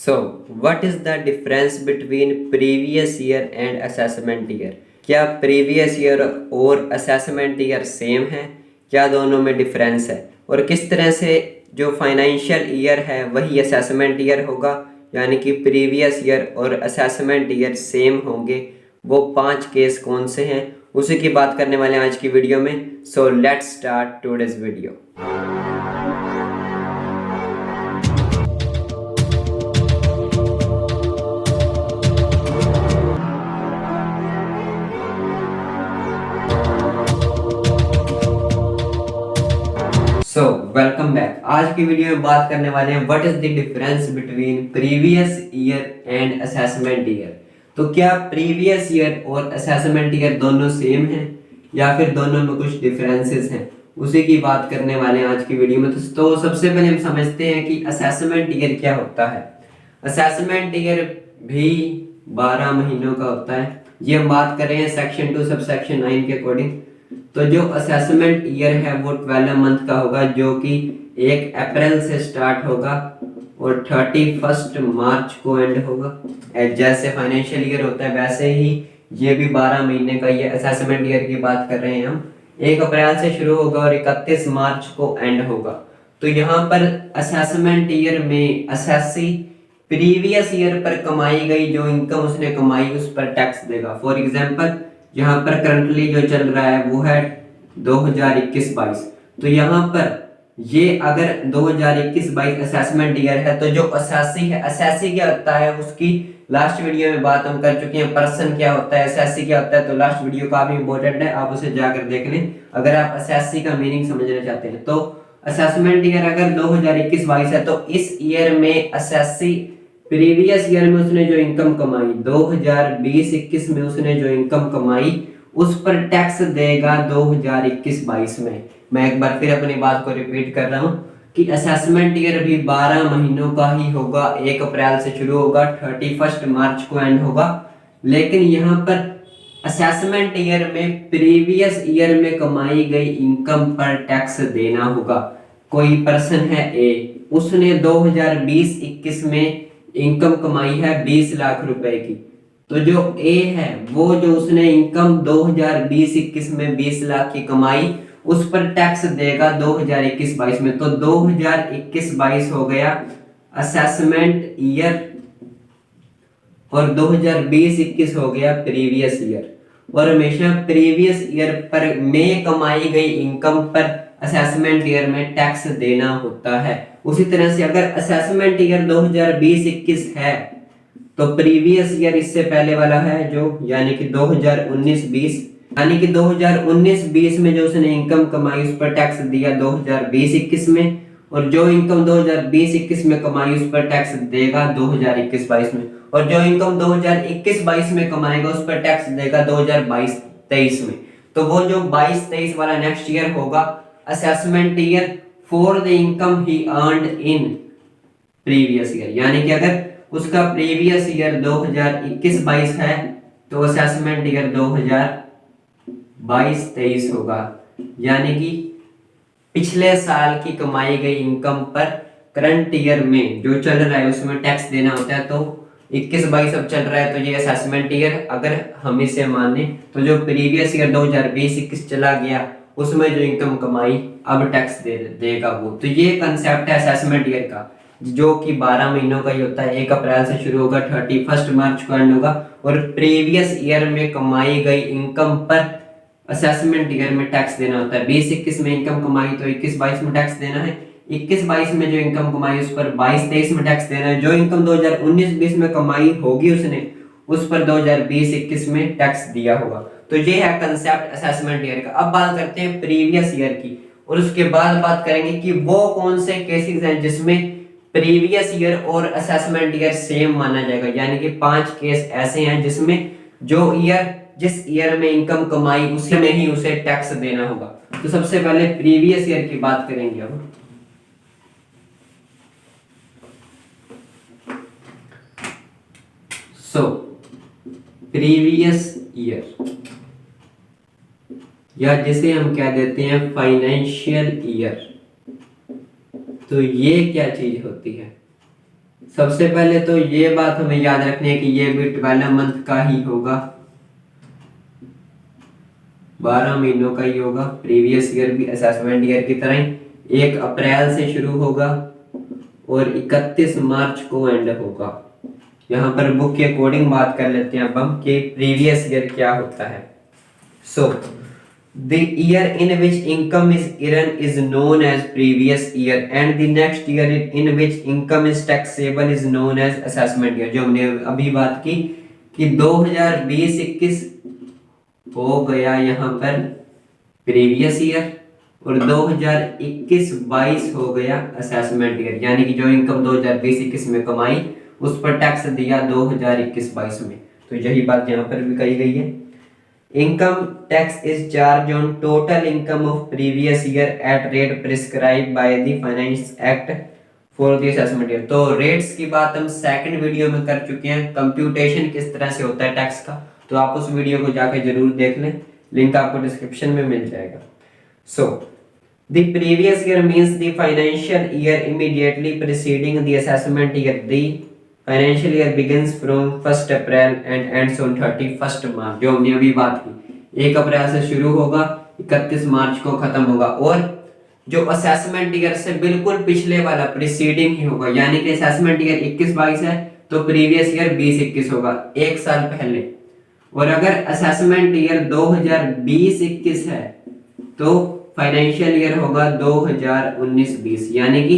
So what is the difference between previous year and assessment year? क्या previous year और assessment year same है? क्या दोनों में डिफरेंस है? और किस तरह से जो फाइनेंशियल ईयर है वही असेसमेंट ईयर होगा, यानी कि प्रीवियस ईयर और असेसमेंट ईयर सेम होंगे? वो 5 केस कौन से हैं, उसी की बात करने वाले हैं आज की वीडियो में। So let's start today's video. So welcome back. आज की वीडियो में बात करने वाले हैं what is the difference between previous year and assessment year. तो क्या प्रीवियस ईयर और असेसमेंट ईयर दोनों सेम हैं या फिर दोनों में कुछ डिफरेंसेस हैं, उसी की बात करने वाले हैं आज की वीडियो में। तो सबसे पहले हम समझते हैं कि असेसमेंट ईयर क्या होता है। असेसमेंट ईयर भी 12 महीनों का होता है। ये हम बात कर रहे हैं सेक्शन 2 सब सेक्शन 9 के अकॉर्डिंग। तो जो असेसमेंट ईयर है वो 12 मंथ का होगा, जो कि 1 अप्रैल से स्टार्ट होगा और 31 मार्च को एंड होगा। जैसे फाइनेंशियल ईयर होता है वैसे ही ये भी 12 महीने का ये असेसमेंट ईयर की बात कर रहे हैं हम। 1 अप्रैल से शुरू होगा और 31 मार्च को एंड होगा। तो यहाँ पर असेसमेंट ईयर में असेसी प्रीवियस ईयर पर कमाई गई जो इनकम उसने कमाई उस पर टैक्स देगा। फॉर एग्जांपल यहाँ पर करंटली जो चल रहा है वो है 2021-22। तो यहाँ पर ये अगर 2021-22 असेसमेंट ईयर है तो जो असेसी है, असेसी क्या होता है उसकी लास्ट वीडियो में बात हम कर चुके हैं। पर्सन क्या होता है, असेसी क्या होता है, तो लास्ट वीडियो काफी इंपॉर्टेंट है, आप उसे जाकर देख लें अगर आप असेसी का मीनिंग समझना चाहते हैं। तो असेसमेंट ईयर अगर 2021-22 है तो इस ईयर में असेसी प्रीवियस ईयर में उसने जो इनकम कमाई 2020-21 में उसने जो इनकम कमाई उस पर टैक्स देगा 2021-22 में। मैं एक बार फिर अपनी बात को रिपीट कर रहा हूं कि असेसमेंट ईयर भी 12 महीनों का ही होगा। 1 अप्रैल से शुरू होगा, 31 मार्च को एंड होगा। लेकिन यहाँ पर असेसमेंट ईयर में प्रीवियस ईयर में कमाई गई इनकम पर टैक्स देना होगा। कोई पर्सन है ए, उसने 2020-21 में इनकम कमाई है 20 लाख रुपए की। तो जो ए है वो जो उसने इनकम 2020-21 में 20 लाख की कमाई उस पर टैक्स देगा 2021-22 में। तो 2021-22 हो गया असेसमेंट ईयर और 2020-21 हो गया प्रीवियस ईयर। और हमेशा प्रीवियस ईयर पर में कमाई गई इनकम पर असेसमेंट ईयर में टैक्स देना होता है। उसी तरह से अगर असेसमेंट ईयर 2020-21 है तो प्रीवियस ईयर इससे पहले वाला है जो यानी कि 2019-20, यानी कि 2019-20 में जो उसने इनकम कमाई उस पर टैक्स दिया 2020-21 में, और जो इनकम 2020-21 में कमाई उस पर टैक्स देगा 2021-22 में, और जो इनकम 2021-22 में कमाएगा उस पर टैक्स देगा 2022-23 में। तो वो जो 22-23 वाला नेक्स्ट ईयर होगा assessment year for the income he earned in previous year. यानी कि अगर उसका प्रीवियस ईयर 2021-22 है तो असेसमेंट ईयर 2022-23 होगा। यानी कि पिछले साल की कमाई गई इनकम पर करंट ईयर में जो चल रहा है उसमें टैक्स देना होता है। तो 21-22 अब चल रहा है तो ये असेसमेंट ईयर अगर हम इसे माने तो जो प्रीवियस ईयर 2020-21 चला गया उसमें जो इनकम कमाई अब टैक्स देगा वो। तो ये कंसेप्ट है असेसमेंट ईयर का, जो कि 12 महीनों का ही होता है। 1 अप्रैल से शुरू होगा, 31 मार्च को एंड होगा, और प्रीवियस ईयर में कमाई गई इनकम पर असेसमेंट ईयर में टैक्स देना होता है। 20-21 में इनकम कमाई तो 21-22 में टैक्स देना है। 21-22 में जो इनकम कमाई उस पर 22-23 में टैक्स देना है। जो इनकम 2019-20 में कमाई होगी उसने उस पर 2020-21 में टैक्स दिया होगा। तो ये है कंसेप्ट असेसमेंट ईयर का। अब बात करते हैं प्रीवियस ईयर की, और उसके बाद बात करेंगे कि वो कौन से केसेस हैं जिसमें प्रीवियस ईयर और असेसमेंट ईयर सेम माना जाएगा। यानी कि 5 केस ऐसे हैं जिसमें जो ईयर जिस ईयर में इनकम कमाई उसी में ही उसे टैक्स देना होगा। तो सबसे पहले प्रीवियस ईयर की बात करेंगे हम। सो प्रीवियस ईयर या जिसे हम कह देते हैं फाइनेंशियल ईयर, तो ये क्या चीज होती है? सबसे पहले तो ये बात हमें याद रखनी है कि ये भी 12 मंथ का ही होगा, 12 महीनों का ही होगा। प्रीवियस ईयर भी असेसमेंट ईयर की तरह ही 1 अप्रैल से शुरू होगा और 31 मार्च को एंड होगा। यहाँ पर बुक के अकॉर्डिंग बात कर लेते हैं अब हम कि प्रीवियस ईयर क्या होता है। So the year in which income is earned is known as previous year and the next year in which income is taxable is known as assessment year. जो हमने अभी बात की कि 2020-21 हो गया यहाँ पर प्रीवियस ईयर और 2021-22 हो गया असेसमेंट ईयर, यानी कि जो इनकम 2020-21 में कमाई उस पर टैक्स दिया 2021-22 में। तो यही बात यहाँ पर भी कही गई है। Income tax is charge on total income of previous year at rate prescribe by the finance act for the assessment year. तो रेट्स की बात हम सेकंड वीडियो में कर चुके हैं, कंप्यूटेशन किस तरह से होता है टैक्स का, तो आप उस वीडियो को जाके जरूर देख लें, लिंक आपको डिस्क्रिप्शन में मिल जाएगा। सो the previous year means the financial year immediately preceding the assessment year. The financial year begins from 1st April and ends on 31st March। जो हमने अभी बात की 1 अप्रैल से शुरू होगा, 31 मार्च को खत्म होगा। और जो असेसमेंट ईयर से बिल्कुल पिछले वाला प्रीसीडिंग ही होगा, यानी कि असेसमेंट ईयर 21-22 है तो प्रीवियस ईयर 20-21 होगा, 1 साल पहले। और अगर असेसमेंट ईयर 2020-21 है तो फाइनेंशियल ईयर होगा 2019-20, यानी कि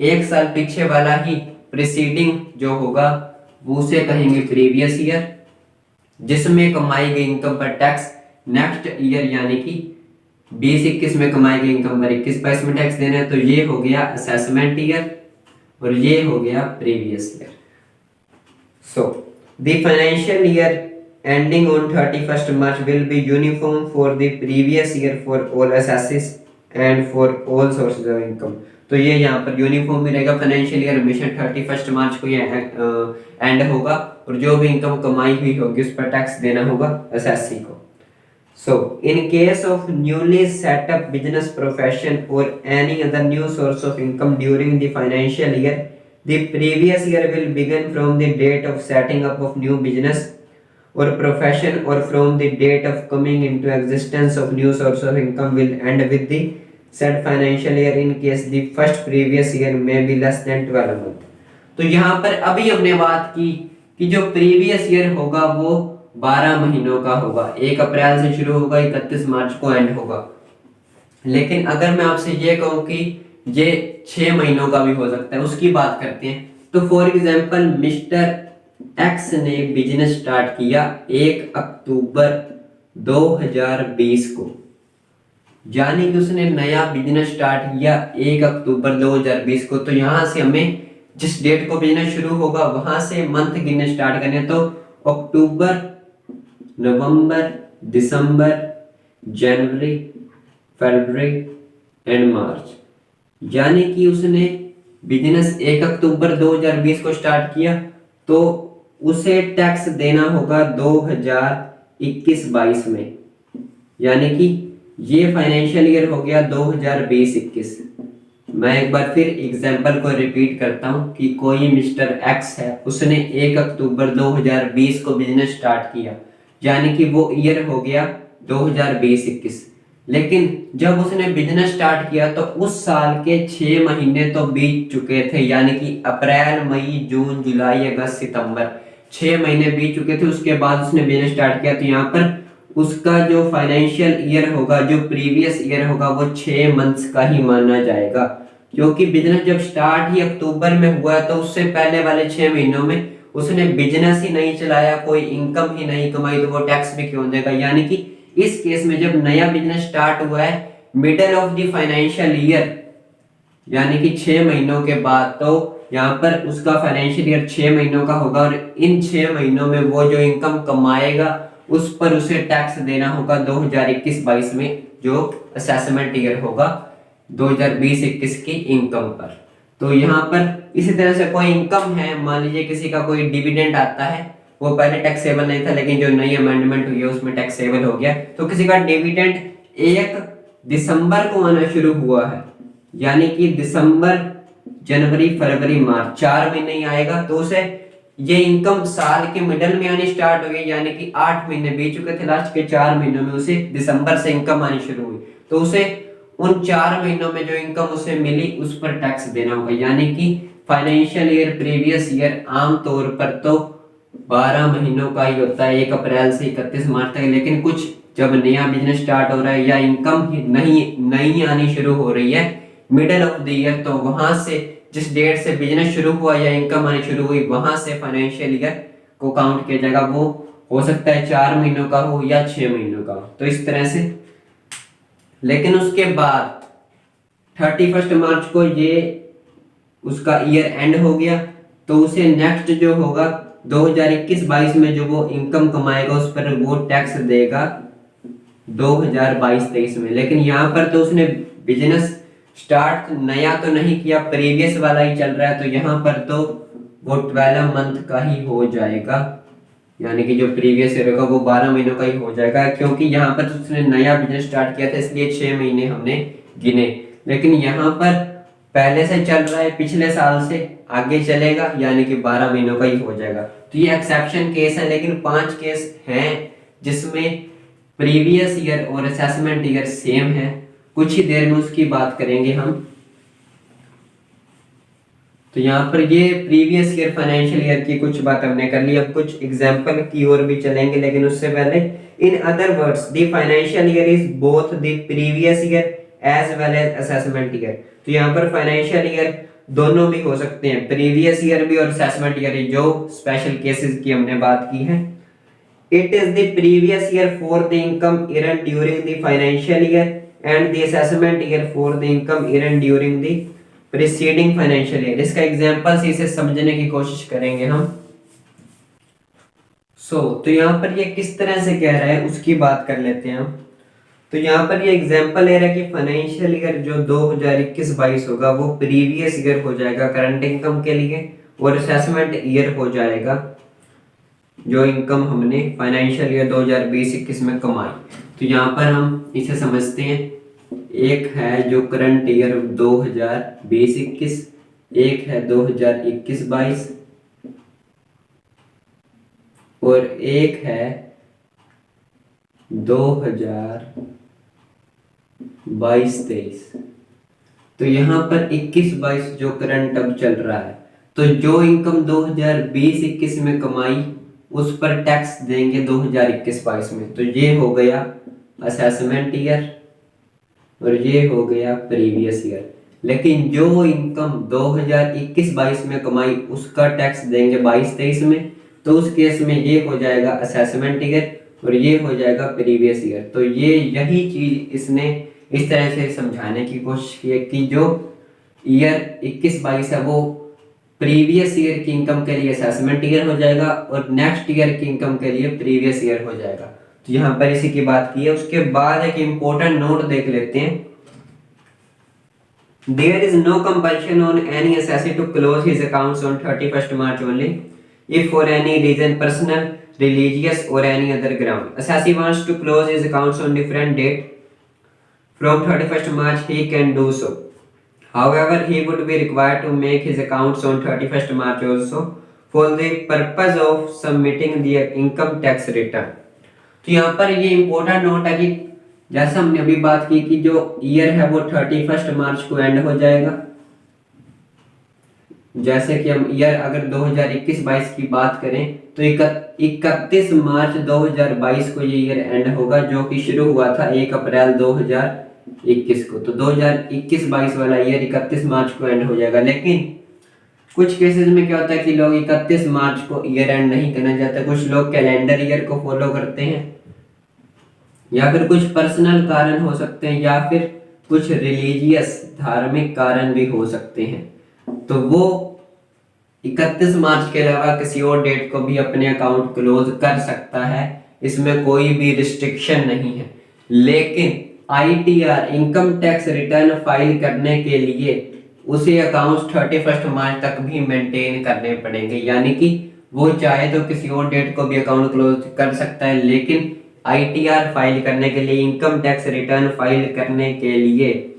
1 साल पीछे वाला ही प्रीसीडिंग जो होगा उसे कहेंगे प्रीवियस ईयर, जिसमें कमाई गई इनकम पर टैक्स नेक्स्ट ईयर यानी कि 20-21 में कमाई गई इनकम पर 21-22 में टैक्स देना है। तो ये हो गया असेसमेंट ईयर और ये हो गया previous year. So the financial year ending on 31st March will be uniform for the previous year for all assesses and for all sources of income। तो ये यहाँ पर यूनिफॉर्म भी रहेगा, फाइनेंशियल ईयर हमेशा 31st मार्च को ये एंड होगा और जो भी इनकम कमाई हुई होगी उस पर टैक्स देना होगा असेसी को। So in case of newly setup business profession और any other new source of income during the financial year, the previous year will begin from the date of setting up of new business or profession or from the date of coming into existence of new source of income will end with the said financial year in case the first previous year may be less than 12 month। तो यहाँ पर अभी हमने बात की कि जो previous year होगा वो 12 महीनों का होगा, 1 अप्रैल से शुरू होगा, 31 मार्च को एंड होगा। लेकिन अगर मैं आपसे ये कहूँ कि ये 6 महीनों का भी हो सकता है, उसकी बात करते हैं। तो फॉर एग्जाम्पल मिस्टर एक्स ने बिजनेस स्टार्ट किया 1 अक्टूबर 2020 को, यानी कि उसने नया बिजनेस स्टार्ट किया 1 अक्टूबर 2020 को। तो यहां से हमें जिस डेट को बिजनेस शुरू होगा वहां से मंथ गिनने स्टार्ट करने, तो अक्टूबर, नवंबर, दिसंबर, जनवरी, फरवरी एंड मार्च, यानी कि उसने बिजनेस 1 अक्टूबर 2020 को स्टार्ट किया तो उसे टैक्स देना होगा 2021-22 में, यानी कि ये फाइनेंशियल ईयर हो गया 2020-21। मैं एक बार फिर एग्जांपल को रिपीट करता हूं कि कोई मिस्टर एक्स है, उसने 1 अक्टूबर 2020 को बिजनेस स्टार्ट किया, यानी कि वो ईयर हो गया 2020-21। लेकिन जब उसने बिजनेस स्टार्ट किया तो उस साल के 6 महीने तो बीत चुके थे, यानी कि अप्रैल, मई, जून, जुलाई, अगस्त, सितंबर, 6 महीने बीत चुके थे। उसके बाद उसने बिजनेस स्टार्ट किया, तो यहाँ पर उसका जो फाइनेंशियल ईयर होगा, जो प्रीवियस ईयर होगा, वो 6 मंथ्स का ही माना जाएगा, क्योंकि बिजनेस जब स्टार्ट ही अक्टूबर में हुआ तो उससे पहले वाले 6 महीनों में उसने बिजनेस ही नहीं चलाया, कोई इनकम ही नहीं कमाई, तो वो टैक्स भी क्यों देगा। यानी कि इस केस में जब नया बिजनेस स्टार्ट हुआ है middle of the financial year, यानी कि 6 महीनों के बाद, तो यहाँ पर उसका फाइनेंशियल ईयर 6 महीनों का होगा और इन 6 महीनों में वो जो इनकम कमाएगा उस पर उसे टैक्स देना होगा 2021-22 में, जो असेसमेंट ईयर होगा 2020-21 की इनकम पर। तो यहाँ पर इसी तरह से कोई इनकम है, मान लीजिए किसी का कोई डिविडेंड आता है, वो पहले टैक्सेबल नहीं था लेकिन जो नई अमेंडमेंट हुई है उसमें टैक्सेबल हो गया। तो किसी का डिविडेंड 1 दिसंबर को आना शुरू हुआ है, यानी कि दिसंबर जनवरी फरवरी मार्च 4 महीने ही आएगा, तो उसे ये इनकम साल के मिडल में आनी स्टार्ट हो गई, यानी कि 8 महीने बीत चुके थे, लास्ट के 4 महीनों में उसे दिसंबर से इनकम आनी शुरू हुई, तो उसे उन 4 महीनों में जो इनकम उसे मिली उस पर टैक्स देना होगा। यानी कि फाइनेंशियल ईयर प्रीवियस ईयर आमतौर पर तो 12 महीनों का ही होता है, 1 अप्रैल से 31 मार्च तक, लेकिन कुछ जब नया बिजनेस स्टार्ट हो रहा है या इनकम नई आनी शुरू हो रही है मिडल ऑफ द ईयर, तो वहां से जिस डेट से बिजनेस शुरू हुआ या इनकम आनी शुरू हुई वहां से फाइनेंशियल ईयर को काउंट किया जाएगा। वो हो सकता है 4 महीनों का हो या 6 महीनों का हो, तो इस तरह से। लेकिन उसके बाद 31 मार्च को ये उसका ईयर एंड हो गया, तो उसे नेक्स्ट जो होगा 2021-22 में जो वो इनकम कमाएगा उस पर वो टैक्स देगा 2022-23 में। लेकिन यहाँ पर तो उसने बिजनेस स्टार्ट नया तो नहीं किया, प्रीवियस वाला ही चल रहा है, तो यहाँ पर तो वो 12 मंथ का ही हो जाएगा, यानी कि जो प्रीवियस ईयर होगा वो 12 महीनों का ही हो जाएगा, क्योंकि यहाँ पर तो उसने नया बिजनेस स्टार्ट किया था इसलिए 6 महीने हमने गिने। लेकिन यहाँ पर पहले से चल रहा है, पिछले साल से आगे चलेगा, यानी कि 12 महीनों का ही हो जाएगा। तो ये एक्सेप्शन केस है, लेकिन 5 केस हैं जिसमें प्रीवियस ईयर और असेसमेंट ईयर सेम है। कुछ ही देर में उसकी बात करेंगे हम। तो यहाँ पर ये प्रीवियस ईयर फाइनेंशियल ईयर की कुछ बात हमने कर ली, अब कुछ एग्जांपल की ओर भी चलेंगे, लेकिन उससे पहले in other words the financial year is both the previous year as well as assessment year. तो यहाँ पर फाइनेंशियल ईयर दोनों भी हो सकते हैं, प्रीवियस ईयर भी और असेसमेंट ईयर, जो स्पेशल केसेस की हमने बात की है। It is the previous year for the income earned during the financial year and the assessment year for the income earned during the preceding financial year. इसका example से इसे समझने की कोशिश करेंगे हम। तो यहाँ पर ये किस तरह से कह रहा है उसकी बात कर लेते हैं हम। तो यहाँ पर ये एग्जांपल ले रहा है कि फाइनेंशियल ईयर जो 2021-22 होगा वो प्रीवियस ईयर हो जाएगा करंट इनकम के लिए, और असेसमेंट ईयर हो जाएगा जो इनकम हमने फाइनेंशियल ईयर 2020-21 में कमाई। तो यहाँ पर हम इसे समझते हैं, एक है जो करंट ईयर 2020-21, एक है 2021-22 और एक है 2022-23। तो यहाँ पर 21-22 जो करंट अब चल रहा है, तो जो इनकम 2020-21 में कमाई उस पर टैक्स देंगे 2021-22 में। तो ये हो गया असेसमेंट ईयर और ये हो गया प्रीवियस ईयर। लेकिन जो इनकम 2021-22 में कमाई उसका टैक्स देंगे 22-23 में, तो उस केस में ये हो जाएगा असेसमेंट ईयर और ये हो जाएगा प्रीवियस ईयर। तो ये यही चीज इसने इस तरह से समझाने की कोशिश की है कि जो ईयर 21-22 है वो प्रीवियस ईयर की इनकम के लिए असेसमेंट ईयर हो जाएगा और नेक्स्ट ईयर की इनकम के लिए प्रीवियस ईयर हो जाएगा। तो यहाँ पर इसी की बात की है। उसके बाद एक इंपॉर्टेंट नोट देख लेते हैं। There is no compulsion on any assessee to close his accounts on 31st March only if for any reason personal, religious or any other ground. Assessee wants to close his accounts on different date from 31st March, he can do so. However, he would be required to make his accounts on 31st March also for the purpose of submitting the income tax return. तो यहाँ पर ये important note है कि जैसा हमने अभी बात की कि जो ईयर है वो 31 मार्च को एंड हो जाएगा। जैसे कि हम ईयर अगर 2021-22 की बात करें तो 31 मार्च 2022 को ये ईयर एंड होगा, जो कि शुरू हुआ था 1 अप्रैल 2021 को। तो 2021-22 वाला ईयर 31 मार्च को एंड हो जाएगा। लेकिन कुछ केसेस में क्या होता है कि लोग 31 मार्च को ईयर एंड नहीं करना चाहते, कुछ लोग कैलेंडर ईयर को फॉलो करते हैं, या फिर कुछ पर्सनल कारण हो सकते हैं, या फिर कुछ रिलीजियस धार्मिक कारण भी हो सकते हैं। तो वो 31 मार्च के अलावा किसी और डेट को भी अपने अकाउंट क्लोज कर सकता है, इसमें कोई भी रिस्ट्रिक्शन नहीं है। लेकिन ITR income tax return file करने के लिए उसे अकाउंट्स 31 मार्च तक भी मेंटेन करने पड़ेंगे, यानी कि वो चाहे तो किसी और डेट को भी अकाउंट क्लोज कर सकता है, लेकिन ITR फाइल करने के लिए, इनकम टैक्स रिटर्न फाइल करने के लिए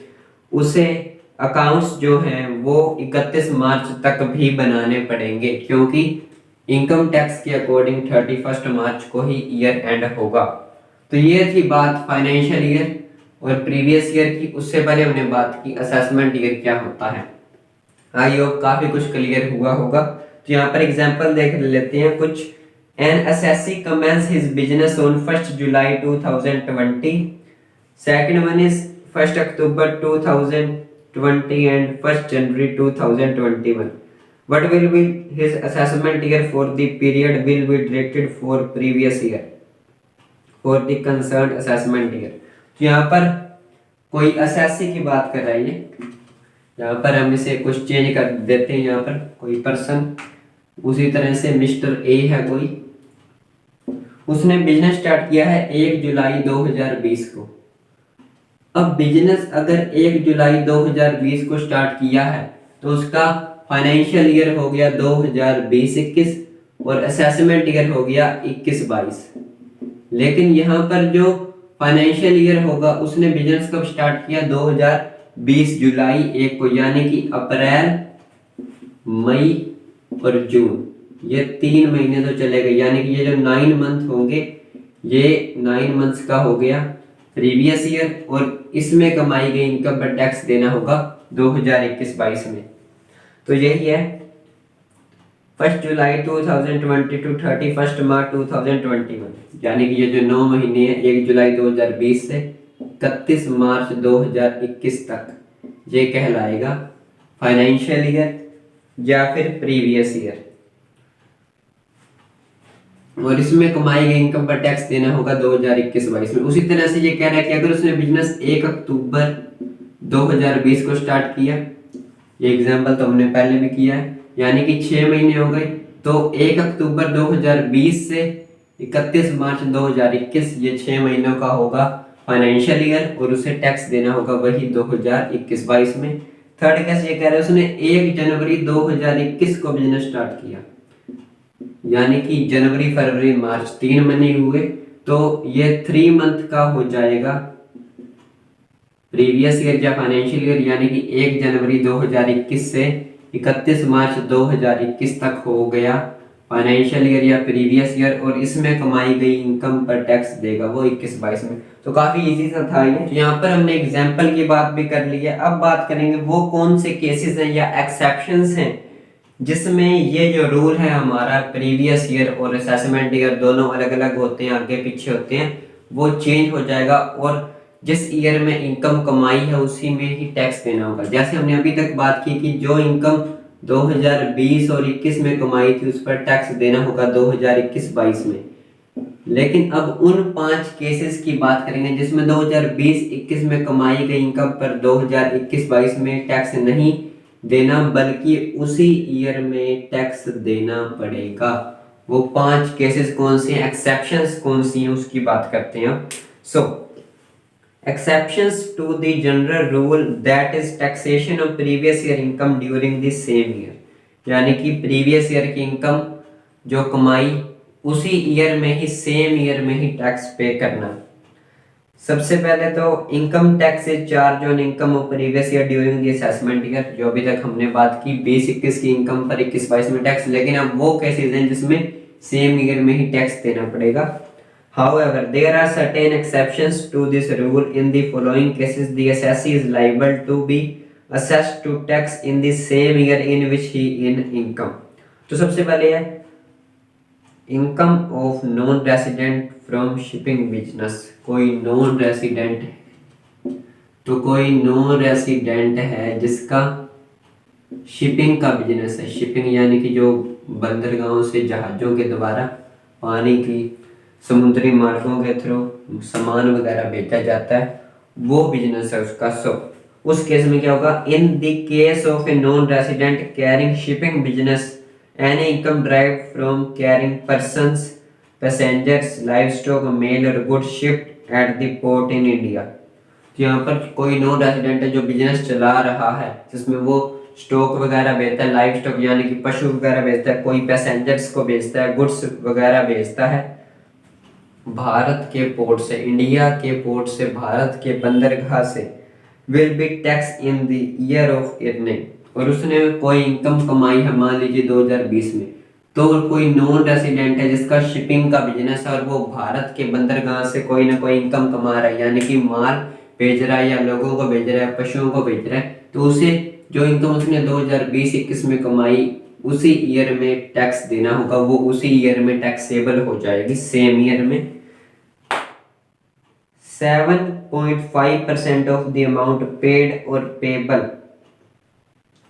उसे अकाउंट्स जो हैं वो 31 मार्च तक भी बनाने पड़ेंगे, क्योंकि इनकम टैक्स के अकॉर्डिंग 31 मार्च को ही ईयर एंड होगा। तो ये थी बात फाइनेंशियल ईयर और प्रीवियस ईयर की। उससे पहले हमने बात की असेसमेंट ईयर क्या होता है। आई होप काफी कुछ क्लियर हुआ होगा। तो यहाँ पर एग्जांपल देख लेते हैं कुछ। An assessee commences his business on 1 July 2020। Second one is 1 October 2020 and 1 January 2021। What will be his assessment year for the period will be directed for previous year for the concerned assessment year। तो यहाँ पर कोई assessee की बात कर रही है, यहाँ पर हम इसे कुछ चेंज कर देते हैं। यहाँ पर कोई पर्सन, उसी तरह से मिस्टर ए है कोई, उसने बिजनेस स्टार्ट किया है 1 जुलाई 2020 को। अब बिजनेस अगर 1 जुलाई 2020 को स्टार्ट किया है तो उसका फाइनेंशियल ईयर हो गया 2020-21 और असेसमेंट ईयर हो गया 21-22। लेकिन यहाँ पर जो फाइनेंशियल ईयर होगा उसने बिजनेस कब स्टार्ट किया? 2020 जुलाई 1 को, यानी कि अप्रैल, मई और जून, ये 3 महीने तो चले गए। यानी कि ये जो 9 मंथ होंगे ये 9 मंथ्स का हो गया प्रीवियस ईयर, और इसमें कमाई गई इनकम पर टैक्स देना होगा 2021-22 में। तो यही है 1 जुलाई 2020 टू 31 मार्च 2021, यानी कि ये जो 9 महीने हैं 1 जुलाई 2020 से 31 मार्च 2021 तक, ये कहलाएगा फाइनेंशियल ईयर या फिर प्रीवियस ईयर। और इसमें कमाई गई इनकम पर टैक्स देना होगा 2021-22 में। उसी तरह से ये कह रहा है कि अगर उसने बिजनेस 1 अक्टूबर 2020 को स्टार्ट किया, ये एग्जाम्पल तो हमने पहले भी किया है, यानी कि 6 महीने हो गए, तो 1 अक्टूबर 2020 से 31 मार्च 2021, ये 6 महीनों का होगा फाइनेंशियल ईयर और उसे टैक्स देना होगा वही 2021-22 में। थर्ड केस ये कह रहे हैं उसने 1 जनवरी 2021 को बिजनेस स्टार्ट किया, यानी कि जनवरी फरवरी मार्च 3 महीने हुए, तो ये 3 मंथ का हो जाएगा प्रीवियस ईयर या फाइनेंशियल ईयर, यानी कि 1 जनवरी 2021 से 31 मार्च 2021 तक हो गया फाइनेंशियल ईयर या प्रीवियस ईयर, और इसमें कमाई गई इनकम पर टैक्स देगा वो 21-22 में। तो काफी इजी सा था ये। तो यहाँ पर हमने एग्जाम्पल की बात भी कर ली है। अब बात करेंगे वो कौन से केसेस हैं या एक्सेप्शंस हैं जिसमें ये जो रूल है हमारा प्रीवियस ईयर और असेसमेंट ईयर दोनों अलग अलग होते हैं, आगे पीछे होते हैं, वो चेंज हो जाएगा और जिस ईयर में इनकम कमाई है उसी में ही टैक्स देना होगा। जैसे हमने अभी तक बात की कि जो इनकम 2020 और 21 में कमाई थी उस पर टैक्स देना होगा 2021-22 में। लेकिन अब उन 5 केसेस की बात करेंगे जिसमें 2020-21 में कमाई गई इनकम पर 2021-22 में टैक्स नहीं देना बल्कि उसी ईयर में टैक्स देना पड़ेगा। वो 5 केसेस कौन से हैं, एक्सेप्शंस कौन सी हैं, उसकी बात करते हैं। सो exceptions to the general rule that is taxation of previous year income during the same year, यानी कि प्रीवियस ईयर की इनकम जो कमाई उसी ईयर में ही सेम ईयर में ही टैक्स पे करना। सबसे पहले तो income tax is charge on income of previous year during the assessment year, जो अभी तक हमने बात की 20-21 की इनकम पर 21-22 में टैक्स। लेकिन अब वो केसेस हैं जिसमें सेम ईयर में ही टैक्स देना पड़ेगा। However, there are certain exceptions to this rule. In the following cases, the assessee is liable to be assessed to tax in the same year in which he earned income. तो सबसे पहले है income of non resident from shipping business. कोई non resident है, तो कोई non resident है जिसका शिपिंग का बिजनेस है। शिपिंग यानी कि जो बंदरगाहों से जहाजों के द्वारा पानी की समुद्री मार्गों के थ्रू सामान वगैरह बेचा जाता है, वो बिजनेस है उसका। सो उस केस में क्या होगा, in the case of a non resident carrying shipping business any income derived from carrying persons, passengers, livestock, mail और goods shipped at the port in India. तो यहाँ पर कोई नॉन रेसिडेंट है जो बिजनेस चला रहा है जिसमें वो स्टॉक वगैरह बेचता है, लाइव स्टॉक यानी कि पशु वगैरह बेचता है, कोई पैसेंजर्स को बेचता है, गुड्स वगैरह बेचता है भारत के पोर्ट से, इंडिया के पोर्ट से, भारत के बंदरगाह से will be tax in the year of earning, और उसने कोई इनकम कमाई है मान लीजिए 2020 में, तो कोई नॉन रेसिडेंट है जिसका शिपिंग का बिजनेस है और वो भारत के बंदरगाह से कोई ना कोई इनकम कमा रहा है, यानी कि माल भेज रहा है या लोगों को भेज रहा है, पशुओं को भेज रहा है, तो उसे जो इनकम उसने 2020-21 में कमाई उसी ईयर में टैक्स देना होगा, वो उसी ईयर में टैक्सेबल हो जाएगी, सेम ईयर में। 7.5% of the amount paid or payable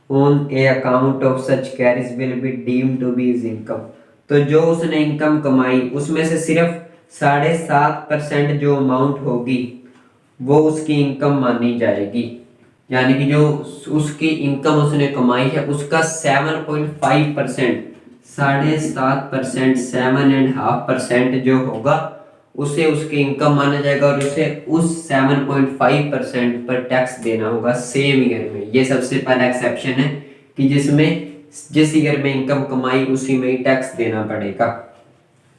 on a account of such carriage will be deemed to be his income। तो जो उसने इनकम कमाई उसमें से सिर्फ 7.5% जो अमाउंट होगी वो उसकी इनकम मानी जाएगी, यानी कि जो उसकी इनकम उसने कमाई है उसका 7.5%, 7.5%, 7.5% जो होगा उसे उसकी इनकम माना जाएगा और उसे उस 7.5% पर टैक्स देना होगा सेम ईयर में। ये सबसे पहला एक्सेप्शन है कि जिस ईयर में इनकम कमाई उसी में ही टैक्स देना पड़ेगा।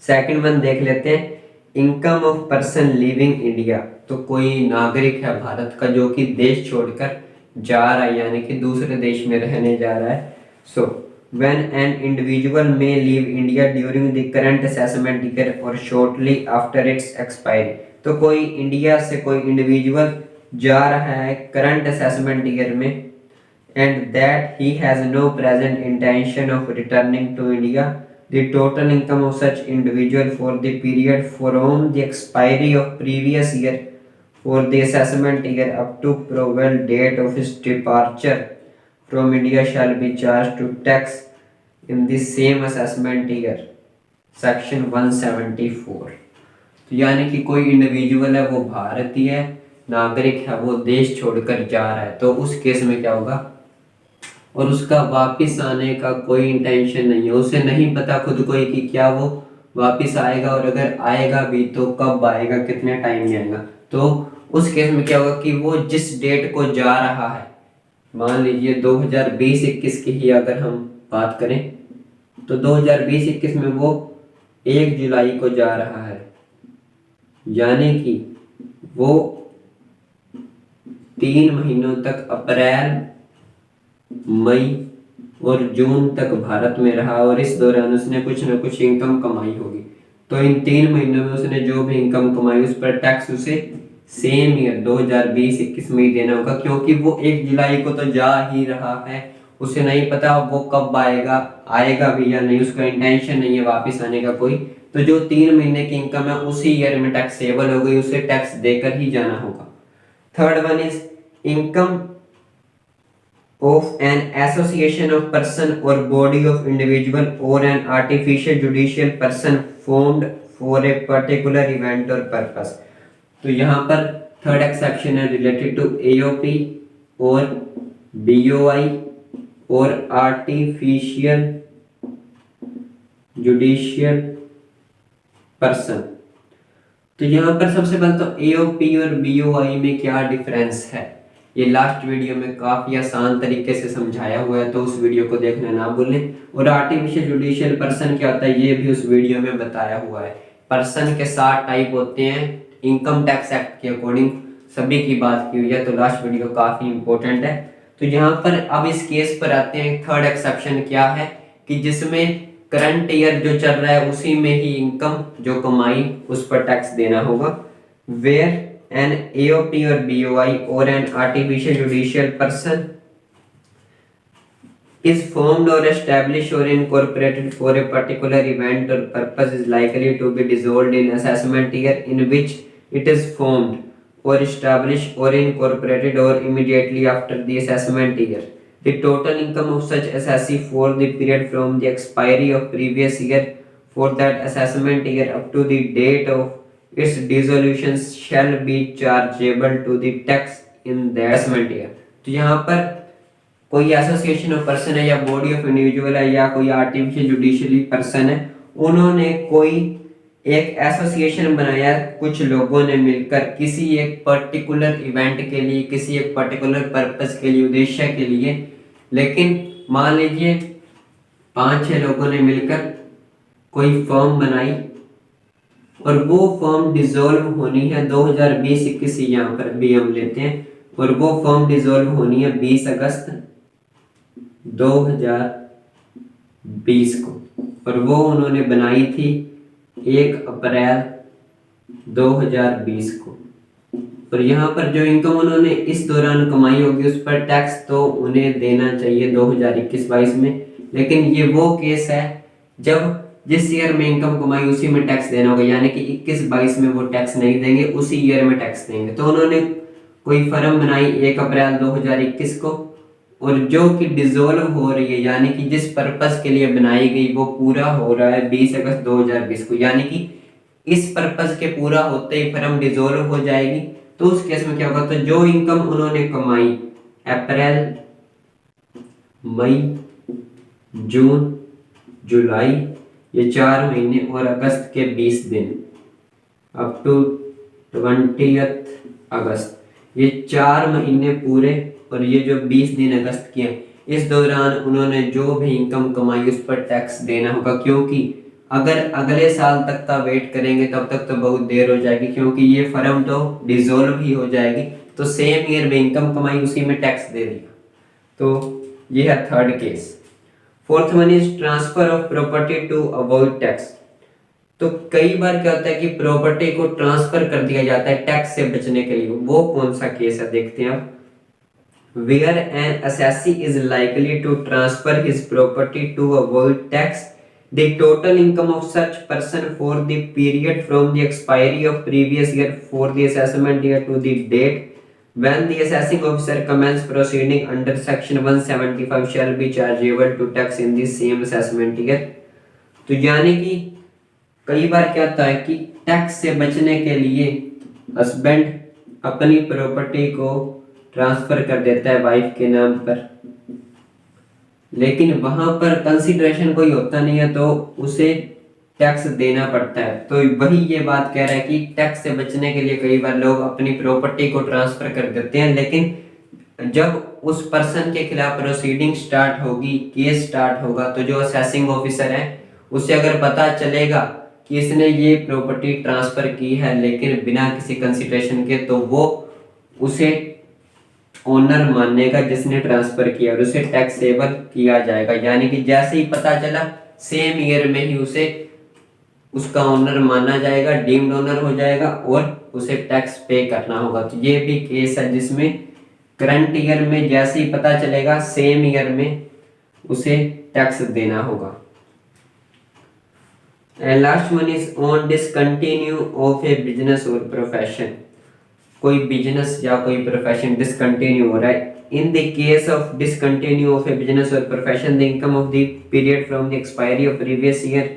सेकंड वन देख लेते हैं, income of person living India. तो कोई नागरिक है भारत का जो कि देश छोड़कर जा रहा है, यानी कि दूसरे देश में रहने जा रहा है। सो when an individual may leave India during the current assessment year or shortly after its expiry। तो कोई इंडिया से कोई इंडिविजुअल जा रहा है करंट असेसमेंट ईयर में and that he has no present intention of returning to India, the total income of such individual for the period from the expiry of previous year for the assessment year up to probable date of his departure from India shall be charged to tax in the same assessment year, section 174। तो यानी कि कोई individual है वो भारतीय नागरिक है, वो देश छोड़कर जा रहा है, तो उस केस में क्या होगा, और उसका वापस आने का कोई इंटेंशन नहीं है, उसे नहीं पता खुद को कि क्या वो वापस आएगा, और अगर आएगा भी तो कब आएगा, कितने टाइम में आएगा। तो उस केस में क्या होगा कि वो जिस डेट को जा रहा है, मान लीजिए 2020-21 की ही अगर हम बात करें तो 2020-21 में वो 1 जुलाई को जा रहा है, यानी कि वो 3 महीनों तक अप्रैल, मई और जून तक भारत में रहा और इस दौरान उसने कुछ न कुछ इनकम कमाई होगी। तो इन 3 महीनों में उसने जो भी इनकम कमाई उस पर टैक्स उसे सेम ईयर 2020-21 में ही देना होगा, क्योंकि वो 1 जुलाई को तो जा ही रहा है, उसे नहीं पता वो कब आएगा भी या नहीं, उसका इंटेंशन नहीं है वापस आने का कोई। तो जो 3 महीने की इनकम है उसी ईयर में टैक्सेबल हो गई, उसे टैक्स देकर ही जाना होगा। Third one is income of an association of person or body of individual or an artificial judicial person formed for a particular event or purpose। तो यहाँ पर थर्ड एक्सेप्शन है रिलेटेड टू AOP और BOI और artificial judicial person. तो यहाँ पर सबसे पहले तो AOP और BOI में क्या डिफरेंस है, ये लास्ट वीडियो में काफी आसान तरीके से समझाया हुआ है, तो उस वीडियो को देखना ना भूलें। और आर्टिफिशियल जुडिशियल पर्सन क्या होता है ये भी उस वीडियो में बताया हुआ है। पर्सन के 7 टाइप होते हैं इनकम टैक्स एक्ट के अकॉर्डिंग, सभी की बात की हुई है, तो लास्ट वीडियो काफी इंपॉर्टेंट है। तो यहाँ पर अब इस केस पर आते हैं, थर्ड एक्सेप्शन क्या है कि जिसमें करंट ईयर जो चल रहा है उसी में ही इनकम जो कमाई उस पर टैक्स देना होगा। Where an AOP or BOI or an artificial judicial person is formed or established or incorporated for a particular event or purpose is likely to be dissolved in assessment year in which it is formed or established or incorporated or immediately after the assessment year. The total income of such assessee for the period from the expiry of previous year for that assessment year up to the date of its dissolution shall be chargeable to the tax in that assessment year। तो यहाँ पर कोई association of person है या body of individual है या कोई artificial judicially person है, उन्होंने कोई एक एसोसिएशन बनाया कुछ लोगों ने मिलकर किसी एक पर्टिकुलर इवेंट के लिए, किसी एक पर्टिकुलर पर्पस के लिए, उद्देश्य के लिए। लेकिन मान लीजिए 5-6 लोगों ने मिलकर कोई फर्म बनाई और वो फर्म डिसॉल्व होनी है 2020-21 यहाँ पर भी हम लेते हैं, और वो फर्म डिसॉल्व होनी है 20 अगस्त 2020 को, और वो उन्होंने बनाई थी 1 अप्रैल 2020 को। और यहाँ पर जो इनकम उन्होंने इस दौरान कमाई होगी उस पर टैक्स तो उन्हें देना चाहिए 2021-22 में, लेकिन ये वो केस है जब जिस ईयर में इनकम कमाई उसी में टैक्स देना होगा, यानी कि 21-22 में वो टैक्स नहीं देंगे, उसी ईयर में टैक्स देंगे। तो उन्होंने कोई फर्म बनाई 1 अप्रैल 2021 को, और जो कि डिसॉल्व हो रही है, यानी कि जिस पर्पस के लिए बनाई गई वो पूरा हो रहा है 20 अगस्त 2020 को, यानी कि इस पर्पस के पूरा होते ही फर्म डिसॉल्व हो जाएगी। तो उस केस में क्या होगा, तो जो इनकम उन्होंने कमाई अप्रैल, मई, जून, जुलाई, ये 4 महीने और अगस्त के 20 दिन अप टू 20 अगस्त, ये 4 महीने पूरे और ये जो 20 दिन अगस्त के हैं, इस दौरान उन्होंने जो भी इनकम कमाई उस पर टैक्स देना होगा, क्योंकि अगर अगले साल तक का वेट करेंगे तब तक तो बहुत देर हो जाएगी, क्योंकि ये फर्म तो डिसॉल्व ही हो जाएगी। तो सेम ईयर में इनकम कमाई उसी में टैक्स दे दिया। तो ये है third case. Fourth one is transfer of property to avoid tax. तो कई बार क्या होता है कि प्रॉपर्टी को ट्रांसफर कर दिया जाता है टैक्स से बचने के लिए। वो कौन सा केस है देखते हैं आप। Where an assessee is likely to transfer his property to avoid tax, the total income of such person for the period from the expiry of previous year for the assessment year to the date when the assessing officer commence proceeding under section 175 shall be chargeable to tax in the same assessment year। तो यानी कि कई बार क्या होता है कि tax से बचने के लिए हस्बैंड अपनी प्रॉपर्टी को ट्रांसफर कर देता है वाइफ के नाम पर, लेकिन वहां पर कंसिडरेशन कोई होता नहीं है तो उसे टैक्स देना पड़ता है। तो वही ये बात कह रहा है कि टैक्स से बचने के लिए कई बार लोग अपनी प्रॉपर्टी को ट्रांसफर कर देते हैं, लेकिन जब उस पर्सन के खिलाफ प्रोसीडिंग स्टार्ट होगी, केस स्टार्ट होगा, तो जो असेसिंग ऑफिसर है उसे अगर पता चलेगा कि इसने ये प्रॉपर्टी ट्रांसफर की है लेकिन बिना किसी कंसिडरेशन के, तो वो उसे ओनर मानेगा जिसने ट्रांसफर किया और उसे टैक्सेबल किया जाएगा। यानी कि जैसे ही पता चला सेम ईयर में ही उसे उसका ओनर माना जाएगा, डीम्ड ओनर हो जाएगा और उसे टैक्स पे करना होगा। तो ये भी केस है जिसमें करंट ईयर में जैसे ही पता चलेगा सेम ईयर में उसे टैक्स देना होगा। And last one is on discontinue of a business और प्रोफेशन। कोई बिजनेस या कोई प्रोफेशन डिसकंटिन्यू हो रहा है। In the case of discontinue of a business और profession the income of the period from the expiry of previous year